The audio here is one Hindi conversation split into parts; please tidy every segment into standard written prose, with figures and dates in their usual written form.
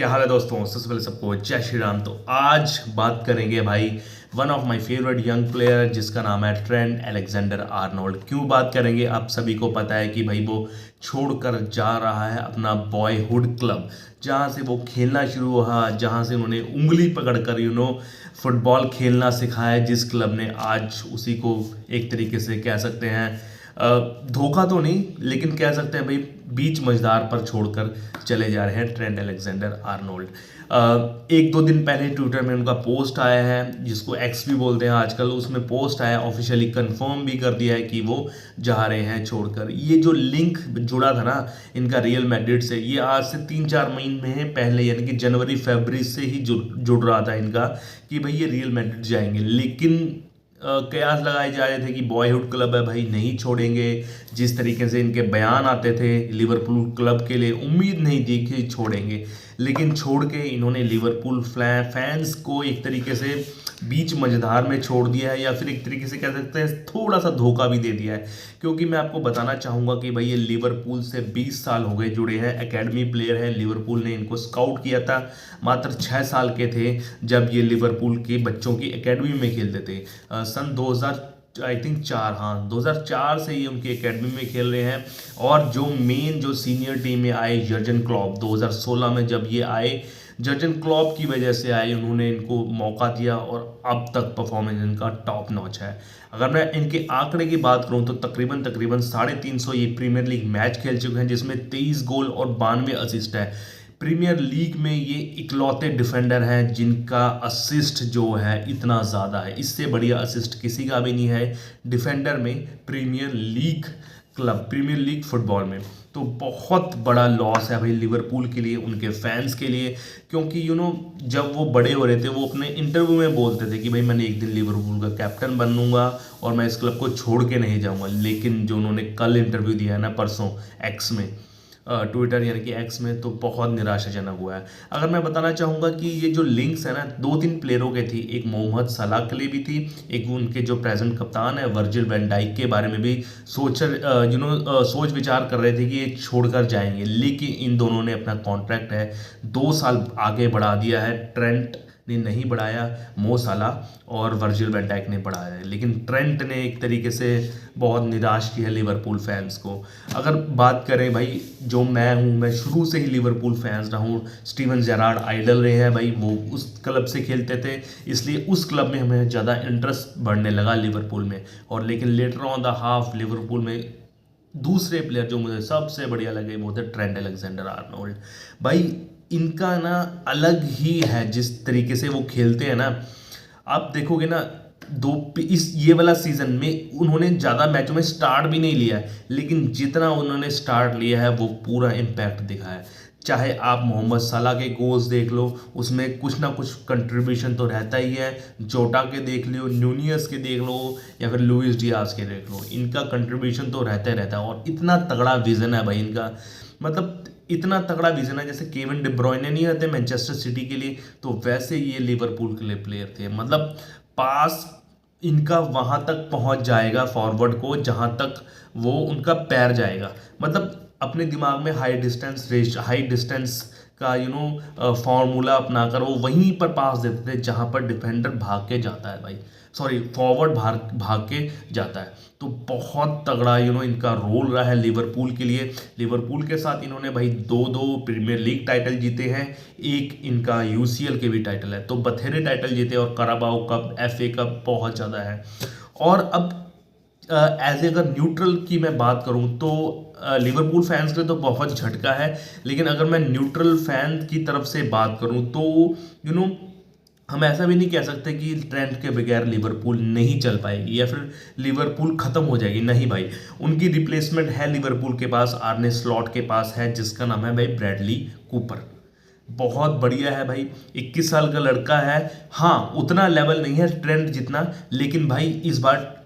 क्या हाल है दोस्तों। सबसे पहले सबको जय श्री राम। तो आज बात करेंगे भाई one of my favourite young player जिसका नाम है ट्रेंट अलेक्जेंडर आर्नोल्ड। क्यों बात करेंगे, आप सभी को पता है कि भाई वो छोड़कर जा रहा है अपना बॉयहुड क्लब, जहाँ से वो खेलना शुरू हुआ, जहाँ से उन्होंने उंगली पकड़कर फुटबॉल खेलना सिखाया, जिस क्लब ने आज उसी को एक तरीके से कह सकते हैं धोखा तो नहीं लेकिन कह सकते हैं भाई बीच मझधार पर छोड़कर चले जा रहे हैं ट्रेंट अलेक्जेंडर आर्नोल्ड। एक दो दिन पहले ट्विटर में उनका पोस्ट आया है जिसको एक्स भी बोलते हैं आजकल। उसमें पोस्ट आया, ऑफिशियली कंफर्म भी कर दिया है कि वो जा रहे हैं छोड़कर। ये जो लिंक जुड़ा था ना इनका रियल मैड्रिड से, ये आज से 3-4 महीने पहले यानी कि जनवरी फरवरी से ही जुड़ रहा था इनका कि भाई ये रियल मैड्रिड जाएंगे। लेकिन कयास लगाए जा रहे थे कि बॉयहुड क्लब है भाई, नहीं छोड़ेंगे। जिस तरीके से इनके बयान आते थे लिवरपूल क्लब के लिए, उम्मीद नहीं थी कि छोड़ेंगे, लेकिन छोड़ के इन्होंने लिवरपूल फैंस को एक तरीके से बीच मझधार में छोड़ दिया है, या फिर एक तरीके से कह सकते हैं थोड़ा सा धोखा भी दे दिया है। क्योंकि मैं आपको बताना चाहूँगा कि भाई ये लिवरपूल से 20 साल हो गए जुड़े हैं, एकेडमी प्लेयर है। लिवरपूल ने इनको स्काउट किया था, मात्र 6 साल के थे जब ये लिवरपूल के बच्चों की एकेडमी में खेलते थे। सन 2000 आई थिंक 2004 से ये उनकी एकेडमी में खेल रहे हैं। और जो मेन जो सीनियर टीम में आए जर्गन क्लॉप 2016 में जब ये आए, जर्गन क्लॉप की वजह से आए, उन्होंने इनको मौका दिया और अब तक परफॉर्मेंस इनका टॉप नॉच है। अगर मैं इनके आंकड़े की बात करूं तो तकरीबन 350 ये प्रीमियर लीग मैच खेल चुके हैं, जिसमें 23 गोल और 92 असिस्ट है। प्रीमियर लीग में ये इकलौते डिफेंडर हैं जिनका असिस्ट जो है इतना ज़्यादा है, इससे बढ़िया असिस्ट किसी का भी नहीं है डिफेंडर में प्रीमियर लीग फुटबॉल में। तो बहुत बड़ा लॉस है भाई लिवरपूल के लिए, उनके फैंस के लिए। क्योंकि जब वो बड़े हो रहे थे वो अपने इंटरव्यू में बोलते थे कि भाई मैंने एक दिन लिवरपूल का कैप्टन बनूंगा और मैं इस क्लब को छोड़ के नहीं जाऊंगा। लेकिन जो उन्होंने कल इंटरव्यू दिया है ना, परसों एक्स में, ट्विटर यानी कि एक्स में, तो बहुत निराशाजनक हुआ है। अगर मैं बताना चाहूँगा कि ये जो लिंक्स है ना 2-3 प्लेयरों के थी, एक मोहम्मद सलाह के लिए भी थी, एक उनके जो प्रेजेंट कप्तान है वर्जिल वैन डाइक के बारे में भी सोच विचार कर रहे थे कि ये छोड़कर जाएंगे। लेकिन इन दोनों ने अपना कॉन्ट्रैक्ट है 2 साल आगे बढ़ा दिया है। ट्रेंट ने नहीं बढ़ाया, मो सालाह और वर्जिल वैन डाइक ने बढ़ाया है, लेकिन ट्रेंट ने एक तरीके से बहुत निराश किया है लिवरपूल फैंस को। अगर बात करें भाई, जो मैं शुरू से ही लिवरपूल फैंस रहा हूँ। स्टीवन जेरार्ड आइडल रहे हैं भाई, वो उस क्लब से खेलते थे, इसलिए उस क्लब में हमें ज़्यादा इंटरेस्ट बढ़ने लगा लिवरपूल में। और लेकिन later on the half Liverpool में दूसरे प्लेयर जो मुझे सबसे बढ़िया लगे वो थे ट्रेंट अलेक्जेंडर आर्नोल्ड। भाई इनका ना अलग ही है जिस तरीके से वो खेलते हैं ना। आप देखोगे ना ये वाला सीजन में उन्होंने ज़्यादा मैचों में स्टार्ट भी नहीं लिया है, लेकिन जितना उन्होंने स्टार्ट लिया है वो पूरा इम्पैक्ट दिखा है। चाहे आप मोहम्मद सलाह के गोल्स देख लो, उसमें कुछ ना कुछ कंट्रीब्यूशन तो रहता ही है। जोटा के देख लो, न्यूनियस के देख लो, या फिर लुइस डियाज के देख लो, इनका कंट्रीब्यूशन तो रहता ही रहता है। और इतना तगड़ा विजन है भाई इनका, मतलब इतना तगड़ा विजन है। जैसे केविन डी ब्रुयने नहीं रहते मैनचेस्टर सिटी के लिए, तो वैसे ये लिवरपूल के लिए प्लेयर थे। मतलब पास इनका वहां तक पहुंच जाएगा फॉरवर्ड को जहां तक वो उनका पैर जाएगा। मतलब अपने दिमाग में हाई डिस्टेंस का फॉर्मूला अपनाकर वो वहीं पर पास देते थे जहां पर डिफेंडर भाग के जाता है भाई, सॉरी फॉरवर्ड भाग के जाता है। तो बहुत तगड़ा इनका रोल रहा है लिवरपूल के लिए। लिवरपूल के साथ इन्होंने भाई 2 प्रीमियर लीग टाइटल जीते हैं, एक इनका यूसीएल के भी टाइटल है, तो बथेरे टाइटल जीते, और कराबाओ कप, एफए कप बहुत ज़्यादा है। और अब एज अगर न्यूट्रल की मैं बात करूं तो लिवरपूल फैंस के तो बहुत झटका है, लेकिन अगर मैं न्यूट्रल फैन की तरफ से बात करूं तो हम ऐसा भी नहीं कह सकते कि ट्रेंट के बगैर लिवरपूल नहीं चल पाएगी या फिर लिवरपूल खत्म हो जाएगी। नहीं भाई, उनकी रिप्लेसमेंट है लिवरपूल के पास, आर्ने स्लॉट के पास है, जिसका नाम है भाई ब्रैडली कूपर। बहुत बढ़िया है भाई, 21 साल का लड़का है। हाँ उतना लेवल नहीं है ट्रेंट जितना, लेकिन भाई इस बार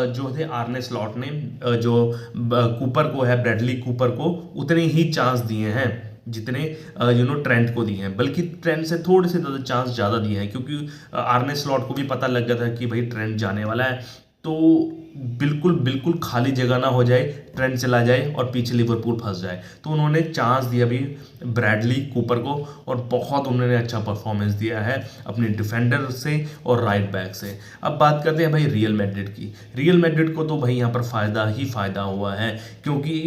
जो थे आर्ने स्लॉट ने जो कूपर को है, ब्रैडली कूपर को उतने ही चांस दिए हैं जितने ट्रेंट को दिए हैं, बल्कि ट्रेंट से थोड़े से ज़्यादा चांस ज़्यादा दिए हैं। क्योंकि आर्ने स्लॉट को भी पता लग गया था कि भाई ट्रेंट जाने वाला है, तो बिल्कुल बिल्कुल खाली जगह ना हो जाए, ट्रेंट चला जाए और पीछे लिवरपूल फंस जाए। तो उन्होंने चांस दिया भी ब्रैडली कूपर को, और बहुत उन्होंने अच्छा परफॉर्मेंस दिया है अपने डिफेंडर से और राइट बैक से। अब बात करते हैं भाई रियल मैड्रिड की। रियल मैड्रिड को तो भाई यहाँ पर फ़ायदा ही फ़ायदा हुआ है, क्योंकि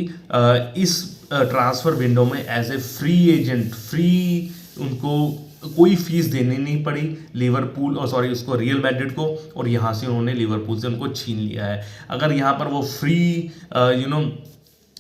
इस ट्रांसफ़र विंडो में as a free agent, free उनको कोई फीस देनी नहीं पड़ी लिवरपूल, और सॉरी उसको रियल मैड्रिड को, और यहाँ से उन्होंने लिवरपूल से उनको छीन लिया है। अगर यहाँ पर वो फ्री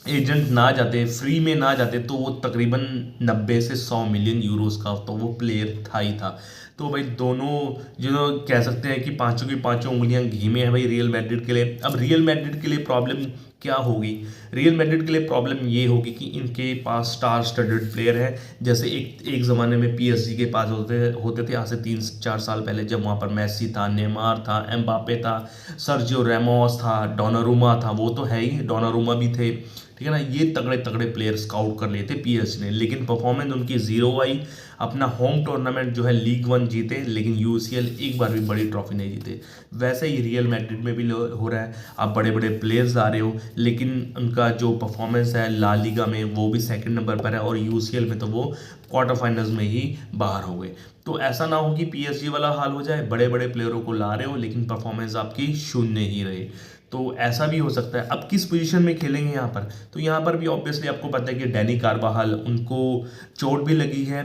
एजेंट ना जाते, फ्री में ना जाते, तो वो तकरीबन 90 से 100 मिलियन यूरोस का तो वो प्लेयर था ही था। तो भाई दोनों कह सकते हैं कि पांचों की पांचों उंगलियां घी में है भाई रियल मैड्रिड के लिए। अब रियल मैड्रिड के लिए प्रॉब्लम क्या होगी? रियल मैड्रिड के लिए प्रॉब्लम ये होगी कि इनके पास स्टार स्टडेड प्लेयर है, जैसे एक ज़माने में पीएसजी के पास होते थे आज से 3-4 साल पहले, जब वहाँ पर मेसी था, नेमार था, एम्बापे था, सर्जियो रेमोस था, डोनारुमा था, वो तो है ही, डोनारुमा भी थे, ठीक है ना। ये तगड़े तगड़े प्लेयर स्काउट कर लिए थे पीएसजी ने, लेकिन परफॉर्मेंस उनकी जीरो आई। अपना होम टूर्नामेंट जो है लीग 1 जीते, लेकिन यूसीएल एक बार भी बड़ी ट्रॉफी नहीं जीते। वैसे ही रियल मैड्रिड में भी हो रहा है। आप बड़े बड़े प्लेयर्स आ रहे हो, लेकिन उनका जो परफॉर्मेंस है ला लीगा में वो भी सेकंड नंबर पर है, और यूसीएल में तो वो क्वार्टर फाइनल्स में ही बाहर हो गए। तो ऐसा ना हो कि पीएसजी वाला हाल हो जाए, बड़े बड़े प्लेयरों को ला रहे हो लेकिन परफॉर्मेंस आपकी शून्य ही रहे। तो ऐसा भी हो सकता है। अब किस पोजीशन में खेलेंगे यहाँ पर? तो यहाँ पर भी ऑब्वियसली आपको पता है कि डैनी कारवाहल, उनको चोट भी लगी है,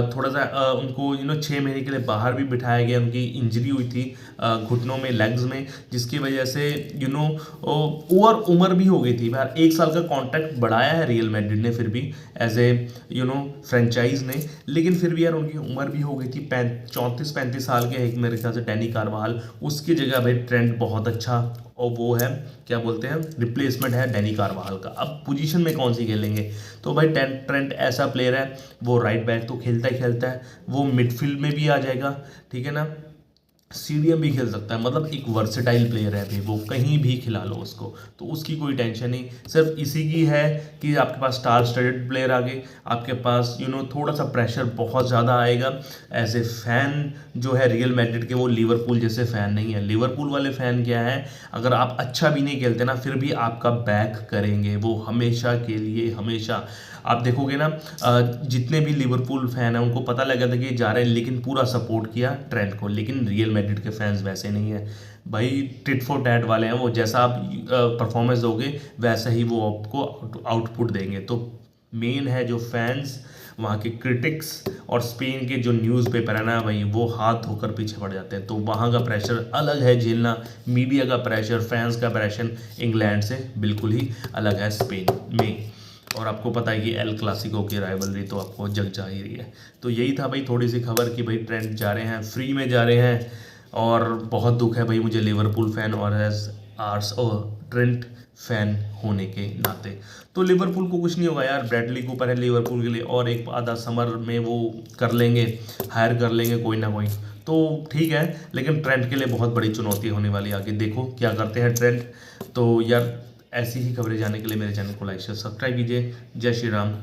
थोड़ा सा उनको 6 महीने के लिए बाहर भी बिठाया गया। उनकी इंजरी हुई थी घुटनों में, लेग्स में, जिसकी वजह से ओवर उम्र भी हो गई थी। यार 1 साल का कॉन्ट्रैक्ट बढ़ाया है रियल मैड्रिड ने फिर भी एज ए फ्रेंचाइज ने, लेकिन फिर भी यार उनकी उम्र भी हो गई थी, 34-35 साल के एक मेरे ख्याल से डैनी कारवाहल। उसकी जगह भाई ट्रेंट बहुत अच्छा, और वो है क्या बोलते हैं, रिप्लेसमेंट है डैनी कारवाहल का। अब पोजीशन में कौन सी खेलेंगे? तो भाई ट्रेंट ऐसा प्लेयर है, वो राइट बैक तो खेलता ही खेलता है, वो मिडफील्ड में भी आ जाएगा, ठीक है ना, सीडीएम भी खेल सकता है, मतलब एक वर्सेटाइल प्लेयर है भाई, वो कहीं भी खिला लो उसको, तो उसकी कोई टेंशन नहीं। सिर्फ इसी की है कि आपके पास स्टार स्टडेड प्लेयर आ गए, आपके पास थोड़ा सा प्रेशर बहुत ज़्यादा आएगा। एज ए फैन जो है रियल मैड्रिड के, वो लिवरपूल जैसे फ़ैन नहीं है। लिवरपूल वाले फ़ैन क्या है, अगर आप अच्छा भी नहीं खेलते ना, फिर भी आपका बैक करेंगे वो हमेशा के लिए, हमेशा। आप देखोगे ना, जितने भी लिवरपूल फैन हैं उनको पता लगा था कि जा रहे हैं, लेकिन पूरा सपोर्ट किया ट्रेंट को। लेकिन रियल मैड्रिड के फैंस वैसे नहीं है भाई, टिट फॉर टैट वाले हैं वो। जैसा आप परफॉर्मेंस दोगे वैसा ही वो आपको आउटपुट देंगे। तो मेन है जो फैंस, वहाँ के क्रिटिक्स और स्पेन के जो न्यूज़पेपर है ना भाई, वो हाथ धोकर पीछे पड़ जाते हैं। तो वहाँ का प्रेशर अलग है झेलना, मीडिया का प्रेशर, फैंस का प्रेशर इंग्लैंड से बिल्कुल ही अलग है स्पेन में। और आपको पता है कि एल क्लासिको की राइवलरी तो आपको जग जा ही रही है। तो यही था भाई थोड़ी सी खबर कि भाई ट्रेंट जा रहे हैं, फ्री में जा रहे हैं, और बहुत दुख है भाई मुझे लिवरपूल फ़ैन और एज आर्स और ट्रेंट फ़ैन होने के नाते। तो लिवरपूल को कुछ नहीं होगा यार, ब्रैडली कूपर है लिवरपूल के लिए, और एक आधा समर में वो कर लेंगे, हायर कर लेंगे कोई ना कोई, तो ठीक है। लेकिन ट्रेंट के लिए बहुत बड़ी चुनौती होने वाली, आगे देखो क्या करते हैं ट्रेंट। तो यार ऐसी ही खबरें जानने के लिए मेरे चैनल को लाइक शेयर सब्सक्राइब कीजिए। जय श्री राम।